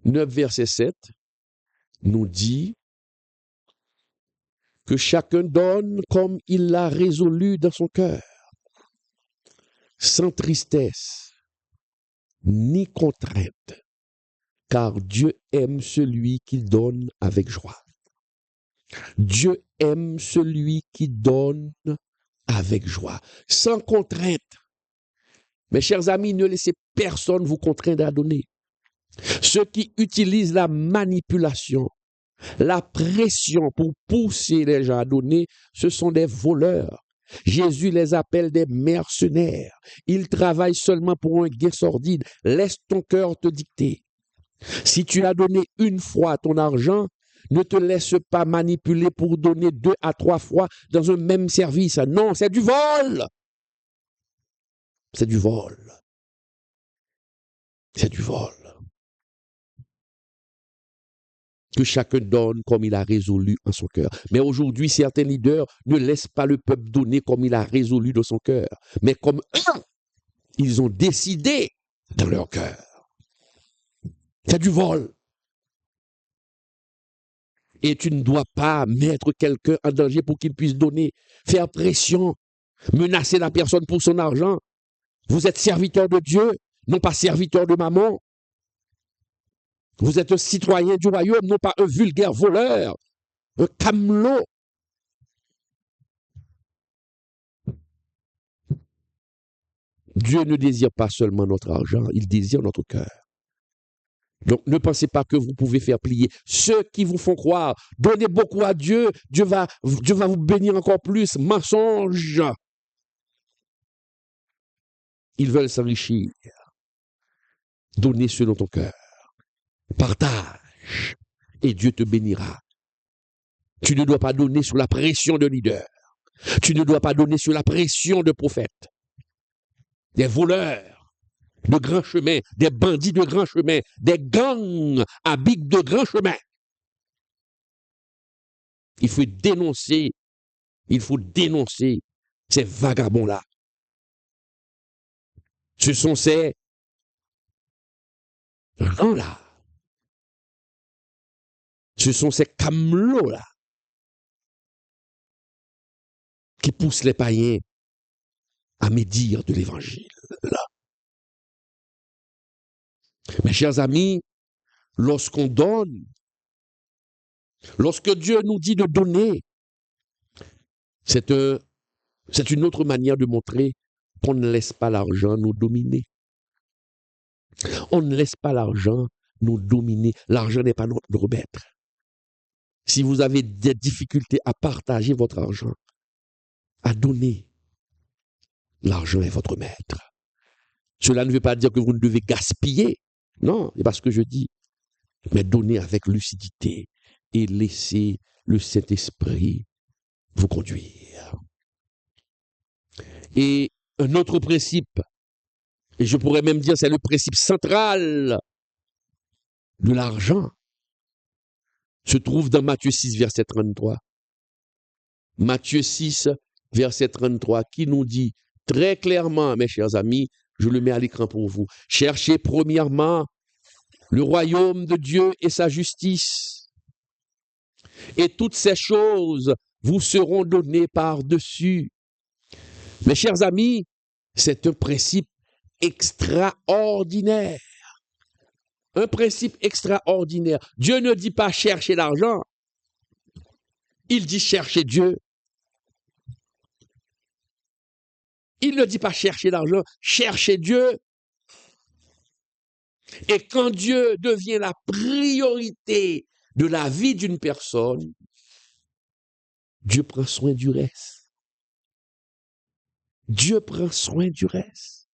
9, verset 7 nous dit que chacun donne comme il l'a résolu dans son cœur, sans tristesse ni contrainte, car Dieu aime celui qui donne avec joie. Dieu aime celui qui donne avec joie, sans contrainte. Mes chers amis, ne laissez personne vous contraindre à donner. Ceux qui utilisent la manipulation, la pression pour pousser les gens à donner, ce sont des voleurs. Jésus les appelle des mercenaires. Ils travaillent seulement pour un gain sordide. Laisse ton cœur te dicter. Si tu as donné une fois ton argent, ne te laisse pas manipuler pour donner 2 à 3 fois dans un même service. Non, c'est du vol. C'est du vol. C'est du vol. Que chacun donne comme il a résolu en son cœur. Mais aujourd'hui, certains leaders ne laissent pas le peuple donner comme il a résolu dans son cœur, mais comme eux, ils ont décidé dans leur cœur. C'est du vol. Et tu ne dois pas mettre quelqu'un en danger pour qu'il puisse donner, faire pression. menacer la personne pour son argent. Vous êtes serviteur de Dieu, non pas serviteur de maman. Vous êtes un citoyen du royaume, non pas un vulgaire voleur, un camelot. Dieu ne désire pas seulement notre argent, il désire notre cœur. Donc ne pensez pas que vous pouvez faire plier ceux qui vous font croire. Donnez beaucoup à Dieu, Dieu va vous bénir encore plus. Mensonge. Ils veulent s'enrichir. Donnez selon ton cœur. Partage et Dieu te bénira. Tu ne dois pas donner sous la pression de leaders. Tu ne dois pas donner sous la pression de prophètes. Des voleurs de grand chemin, des bandits de grand chemin, des gangs à bigs de grand chemin. Il faut dénoncer ces vagabonds-là. Ce sont ces gens-là. Ce sont ces camelots-là qui poussent les païens à médire de l'évangile. Mes chers amis, lorsqu'on donne, lorsque Dieu nous dit de donner, c'est une autre manière de montrer qu'on ne laisse pas l'argent nous dominer. On ne laisse pas l'argent nous dominer. L'argent n'est pas notre maître. Si vous avez des difficultés à partager votre argent, à donner, l'argent est votre maître. Cela ne veut pas dire que vous ne devez gaspiller. Non, c'est pas ce que je dis. Mais donnez avec lucidité et laissez le Saint-Esprit vous conduire. Et un autre principe, et je pourrais même dire c'est le principe central de l'argent, se trouve dans Matthieu 6, verset 33. Matthieu 6, verset 33, qui nous dit très clairement, mes chers amis, je le mets à l'écran pour vous, cherchez premièrement le royaume de Dieu et sa justice, et toutes ces choses vous seront données par-dessus. Mes chers amis, c'est un principe extraordinaire. Un principe extraordinaire. Dieu ne dit pas chercher l'argent. Il dit chercher Dieu. Il ne dit pas chercher l'argent, chercher Dieu. Et quand Dieu devient la priorité de la vie d'une personne, Dieu prend soin du reste. Dieu prend soin du reste.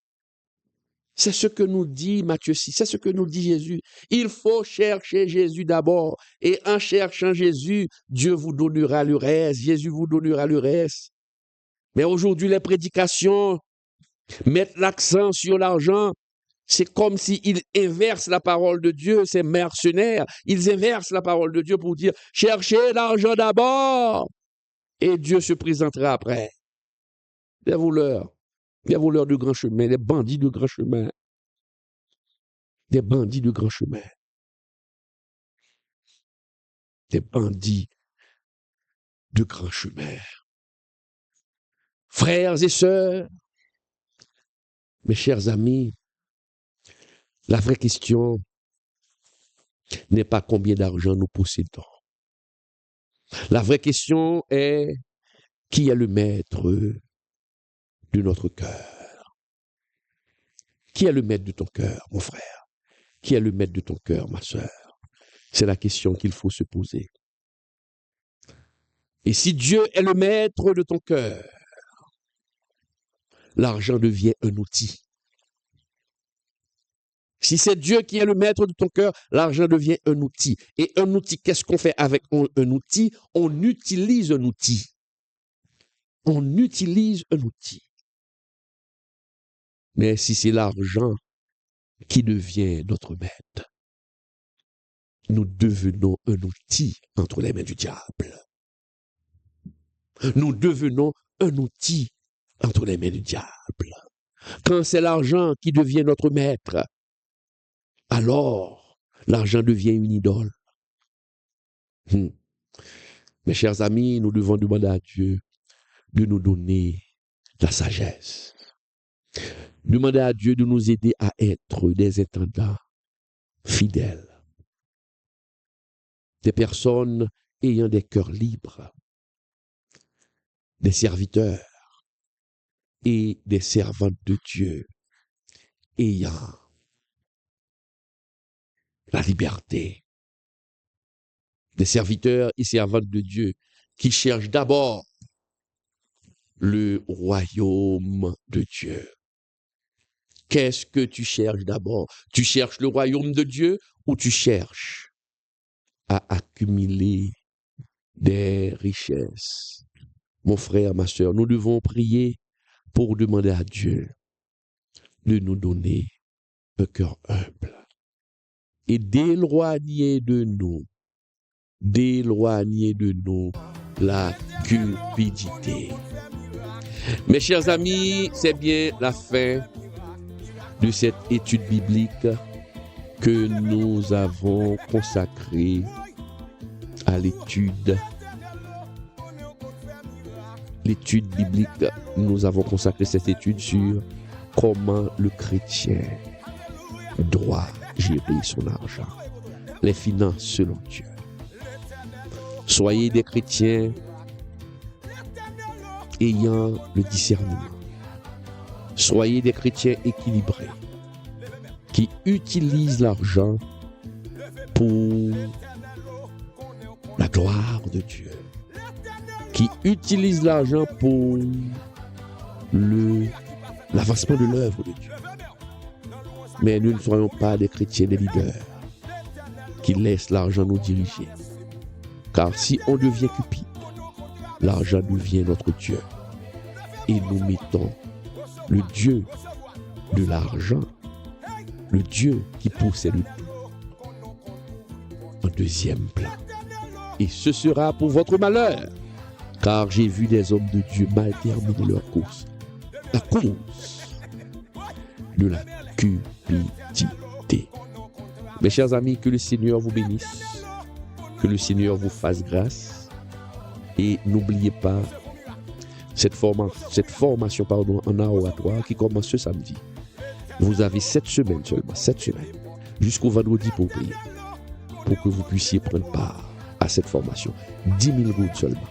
C'est ce que nous dit Matthieu 6, c'est ce que nous dit Jésus. Il faut chercher Jésus d'abord. Et en cherchant Jésus, Dieu vous donnera le reste. Jésus vous donnera le reste. Mais aujourd'hui, les prédications mettent l'accent sur l'argent. C'est comme s'ils inversent la parole de Dieu, ces mercenaires. Ils inversent la parole de Dieu pour dire « Cherchez l'argent d'abord et Dieu se présentera après. » Les voleurs de grand chemin, les bandits de grand chemin. Des bandits de grand chemin. Des bandits de grand chemin. Frères et sœurs, mes chers amis, la vraie question n'est pas combien d'argent nous possédons. La vraie question est qui est le maître de notre cœur? Qui est le maître de ton cœur, mon frère? Qui est le maître de ton cœur, ma sœur? C'est la question qu'il faut se poser. Et si Dieu est le maître de ton cœur, l'argent devient un outil. Si c'est Dieu qui est le maître de ton cœur, l'argent devient un outil. Et un outil, qu'est-ce qu'on fait avec un outil? On utilise un outil. On utilise un outil. Mais si c'est l'argent qui devient notre maître, nous devenons un outil entre les mains du diable. Nous devenons un outil entre les mains du diable. Quand c'est l'argent qui devient notre maître, alors l'argent devient une idole. Mes chers amis, nous devons demander à Dieu de nous donner la sagesse. Demandez à Dieu de nous aider à être des intendants fidèles, des personnes ayant des cœurs libres, des serviteurs et des servantes de Dieu ayant la liberté, des serviteurs et servantes de Dieu qui cherchent d'abord le royaume de Dieu. Qu'est-ce que tu cherches d'abord? Tu cherches le royaume de Dieu ou tu cherches à accumuler des richesses? Mon frère, ma sœur, nous devons prier pour demander à Dieu de nous donner un cœur humble et d'éloigner de nous la cupidité. Mes chers amis, c'est bien la fin de cette étude biblique que nous avons consacrée à l'étude biblique. Nous avons consacré cette étude sur comment le chrétien doit gérer son argent, les finances selon Dieu. Soyez des chrétiens ayant le discernement. Soyez des chrétiens équilibrés qui utilisent l'argent pour la gloire de Dieu, qui utilisent l'argent pour l'avancement de l'œuvre de Dieu. Mais nous ne soyons pas des chrétiens, des leaders qui laissent l'argent nous diriger. Car si on devient cupide, l'argent devient notre Dieu. Et nous mettons le Dieu de l'argent, le Dieu qui possède tout, en deuxième plan. Et ce sera pour votre malheur, car j'ai vu des hommes de Dieu mal terminer leur course, à cause de la cupidité. Mes chers amis, que le Seigneur vous bénisse, que le Seigneur vous fasse grâce, et n'oubliez pas cette formation en oratoire qui commence ce samedi. Vous avez 7 semaines seulement, 7 semaines, jusqu'au vendredi pour prier, pour que vous puissiez prendre part à cette formation. 10 000 gouttes seulement,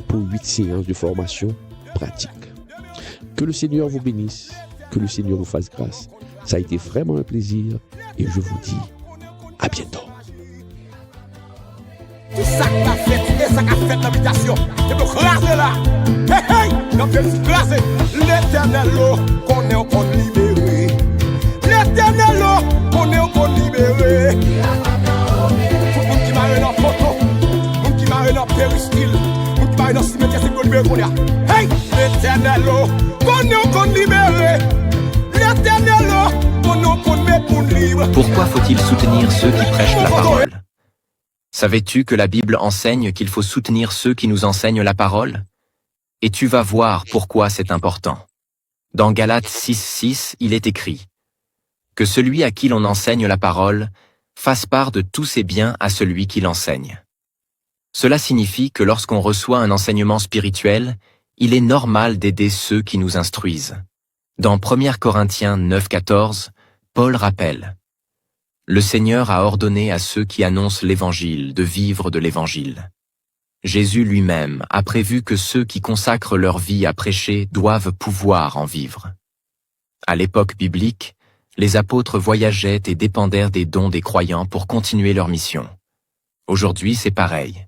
pour 8 séances de formation pratique. Que le Seigneur vous bénisse, que le Seigneur vous fasse grâce. Ça a été vraiment un plaisir, et je vous dis à bientôt. Tout ça qu'a fait, et ça qu'a fait l'habitation. Et vous crasez là. Hey, hey, donc vous crasez. L'éternel, qu'on est au compte libéré. L'éternel, qu'on est au compte libéré. Tout le monde qui m'a eu dans photo, tout le monde qui m'a eu dans péristyle, tout le monde qui m'a eu dans cimetière, c'est qu'on libéré. Hey, l'éternel, qu'on est au compte libéré. L'éternel, qu'on est au compte libre. Pourquoi faut-il soutenir ceux qui prêchent la parole? Savais-tu que la Bible enseigne qu'il faut soutenir ceux qui nous enseignent la parole? Et tu vas voir pourquoi c'est important. Dans Galates 6:6, il est écrit que celui à qui l'on enseigne la parole fasse part de tous ses biens à celui qui l'enseigne. Cela signifie que lorsqu'on reçoit un enseignement spirituel, il est normal d'aider ceux qui nous instruisent. Dans 1 Corinthiens 9:14, Paul rappelle: le Seigneur a ordonné à ceux qui annoncent l'Évangile de vivre de l'Évangile. Jésus lui-même a prévu que ceux qui consacrent leur vie à prêcher doivent pouvoir en vivre. À l'époque biblique, les apôtres voyageaient et dépendaient des dons des croyants pour continuer leur mission. Aujourd'hui, c'est pareil.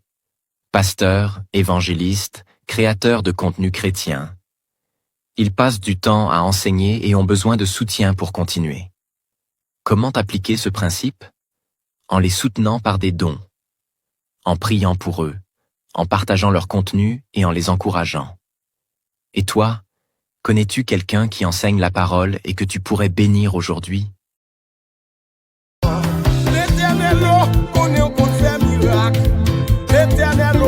Pasteurs, évangélistes, créateurs de contenu chrétien. Ils passent du temps à enseigner et ont besoin de soutien pour continuer. Comment appliquer ce principe? En les soutenant par des dons, en priant pour eux, en partageant leur contenu et en les encourageant. Et toi, connais-tu quelqu'un qui enseigne la parole et que tu pourrais bénir aujourd'hui? L'éternel, qu'on est au compte fait miracle. L'éternel,